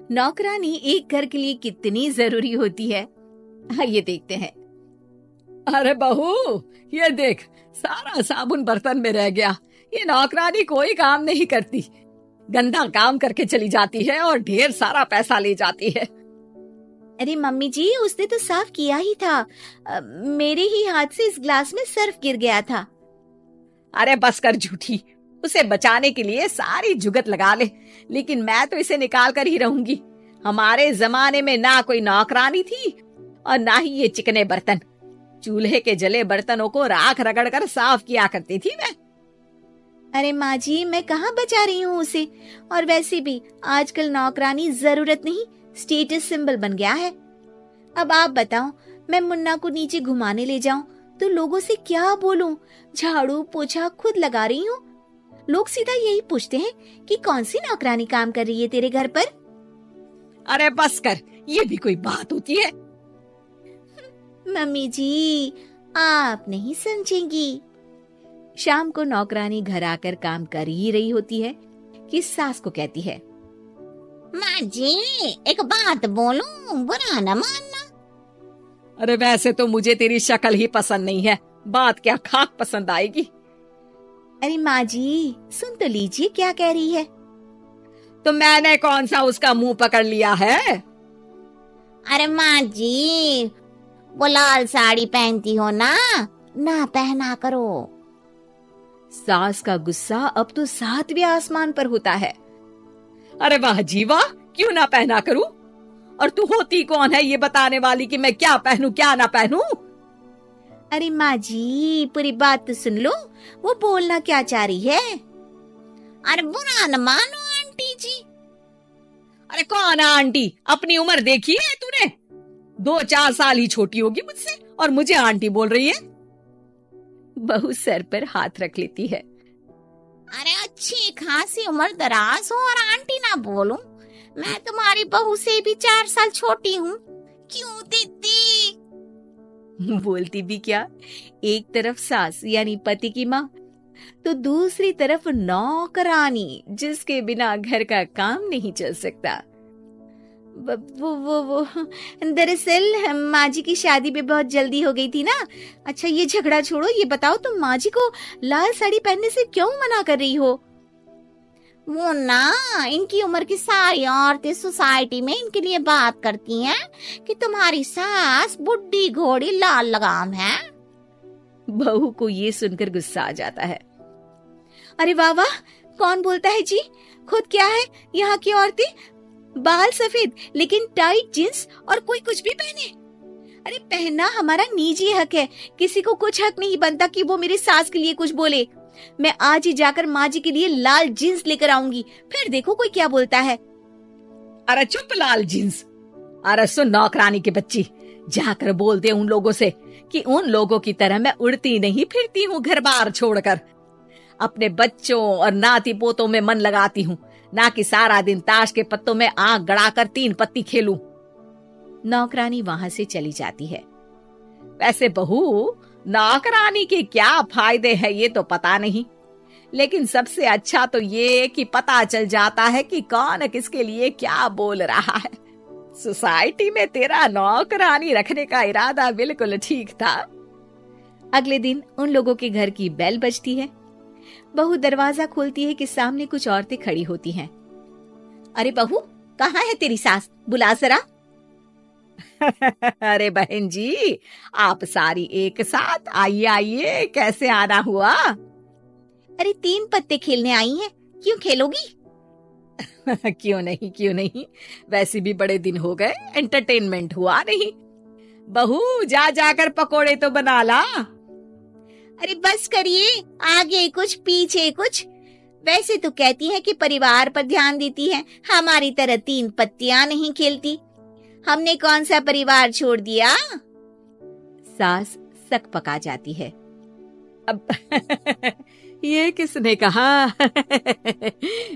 नौकरानी एक घर के लिए कितनी जरूरी होती है, आइए देखते हैं। अरे बहू, ये देख, सारा साबुन बर्तन में रह गया। ये नौकरानी कोई काम नहीं करती, गंदा काम करके चली जाती है और ढेर सारा पैसा ले जाती है। अरे मम्मी जी, उसने तो साफ किया ही था। मेरे ही हाथ से इस ग्लास में सर्फ गिर गया था। अरे बस कर झूठी, उसे बचाने के लिए सारी जुगत लगा ले, लेकिन मैं तो इसे निकाल कर ही रहूंगी। हमारे जमाने में ना कोई नौकरानी थी और ना ही ये चिकने बर्तन। चूल्हे के जले बर्तनों को राख रगड़ कर साफ किया करती थी मैं। अरे माँ जी, मैं कहाँ बचा रही हूँ उसे। और वैसे भी आजकल नौकरानी जरूरत नहीं, स्टेटस सिंबल बन गया है। अब आप बताओ, मैं मुन्ना को नीचे घुमाने ले जाऊं तो लोगों से क्या बोलूं? झाड़ू पोछा खुद लगा रही हूँ। लोग सीधा यही पूछते हैं कि कौन सी नौकरानी काम कर रही है तेरे घर पर। अरे बस कर, ये भी कोई बात होती है? मम्मी जी, आप नहीं समझेंगी। शाम को नौकरानी घर आकर काम कर ही रही होती है कि सास को कहती है, माँ जी, एक बात बोलूं, बुरा न मानना। अरे वैसे तो मुझे तेरी शक्ल ही पसंद नहीं है, बात क्या खाक पसंद आएगी। अरे माँ जी, सुन तो लीजिए क्या कह रही है। तो मैंने कौन सा उसका मुंह पकड़ लिया है? अरे माँ जी, वो लाल साड़ी पहनती हो ना पहना करो। सास का गुस्सा अब तो 7वें आसमान पर होता है। अरे वाह जीवा, क्यों ना पहना करूं? और तू होती कौन है ये बताने वाली कि मैं क्या पहनूं क्या ना पहनूं? अरे माँ जी, पूरी बात तो सुन लो, वो बोलना क्या चाह रही है। अरे बुरा न मानो आंटी जी। अरे कौन है आंटी? अपनी उम्र देखी है तूने? 2-4 साल ही छोटी होगी मुझसे और मुझे आंटी बोल रही है। बहू सर पर हाथ रख लेती है। अरे अच्छी खासी उम्र दराज हो और आंटी ना बोलूं? मैं तुम्हारी बहू से भी 4 साल छोटी हूँ। क्यों दीदी? बोलती भी क्या, एक तरफ सास यानी पति की माँ, तो दूसरी तरफ नौकरानी जिसके बिना घर का काम नहीं चल सकता। वो दरअसल माँ जी की शादी भी बहुत जल्दी हो गई थी ना। अच्छा ये झगड़ा छोड़ो, ये बताओ तुम माँ जी को लाल साड़ी पहनने से क्यों मना कर रही हो? वो ना, इनकी उम्र की सारी औरतें सोसाइटी में इनके लिए बात करती हैं कि तुम्हारी सास बुढ़ी घोड़ी लाल लगाम है। बहू को ये सुनकर गुस्सा आ जाता है। अरे वाह वाह, कौन बोलता है जी? खुद क्या है यहाँ की औरतें, बाल सफेद लेकिन टाइट जींस और कोई कुछ भी पहने। अरे पहनना हमारा निजी हक है, किसी को कुछ हक नहीं बनता कि वो मेरी सास के लिए कुछ बोले। मैं आज ही जाकर माँ जी के लिए लाल जींस लेकर आऊंगी, फिर देखो कोई क्या बोलता है। अरे चुप लाल जींस। अरे सुन नौकरानी की बच्ची, जाकर बोल दे उन लोगों से कि उन लोगों की तरह मैं उड़ती नहीं फिरती हूँ घर बार छोड़कर। अपने बच्चों और नाती पोतों में मन लगाती हूँ, ना कि सारा दिन ताश के पत्तों में आंख गड़ाकर 3 पत्ती खेलूं। नौकरानी वहां से चली जाती है। वैसे बहू, नौकरानी के क्या फायदे हैं ये तो पता नहीं, लेकिन सबसे अच्छा तो ये कि पता चल जाता है कि कौन किसके लिए क्या बोल रहा है। सोसाइटी में तेरा नौकरानी रखने का इरादा बिल्कुल ठीक था। अगले दिन उन लोगों के घर की बेल बजती है। बहू दरवाजा खोलती है कि सामने कुछ औरतें खड़ी होती हैं। अरे बहू, कहाँ है तेरी सास? बुला जरा। अरे बहन जी, आप सारी एक साथ आइए आइए, कैसे आना हुआ? अरे 3 पत्ते खेलने आई हैं, क्यों खेलोगी? क्यों नहीं, वैसे भी बड़े दिन हो गए, एंटरटेनमेंट हुआ नहीं। बहू जा जाकर पकोड़े तो बना ला। अरे बस करिए, आगे कुछ पीछे कुछ। वैसे तो कहती है कि परिवार पर ध्यान देती है, हमारी तरह 3 पत्तियां नहीं खेलती। हमने कौन सा परिवार छोड़ दिया? सास सक पका जाती है। अब ये किसने कहा?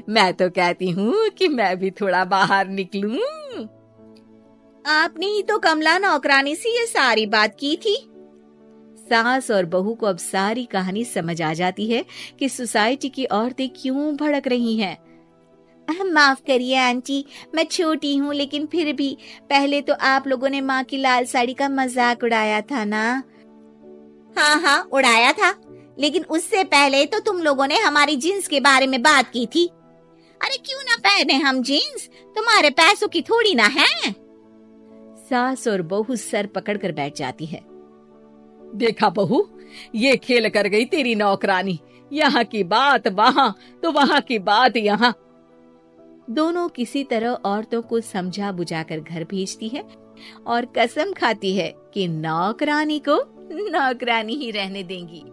मैं तो कहती हूँ कि मैं भी थोड़ा बाहर निकलूं। आपने ही तो कमला नौकरानी से ये सारी बात की थी। सास और बहू को अब सारी कहानी समझ आ जाती है कि सोसाइटी की औरतें क्यों भड़क रही हैं। माफ करिए आंटी, मैं छोटी हूँ लेकिन फिर भी पहले तो आप लोगों ने माँ की लाल साड़ी का मजाक उड़ाया था ना। हाँ हाँ उड़ाया था, लेकिन उससे पहले तो तुम लोगों ने हमारी जीन्स के बारे में बात की थी। अरे क्यों ना पहने हम जीन्स, तुम्हारे पैसों की थोड़ी ना है। सास और बहू सर पकड़कर बैठ जाती है। देखा बहू, ये खेल कर गई तेरी नौकरानी। यहाँ की बात वहाँ तो वहाँ की बात यहाँ। दोनों किसी तरह औरतों को समझा बुझाकर घर भेजती है और कसम खाती है कि नौकरानी को नौकरानी ही रहने देंगी।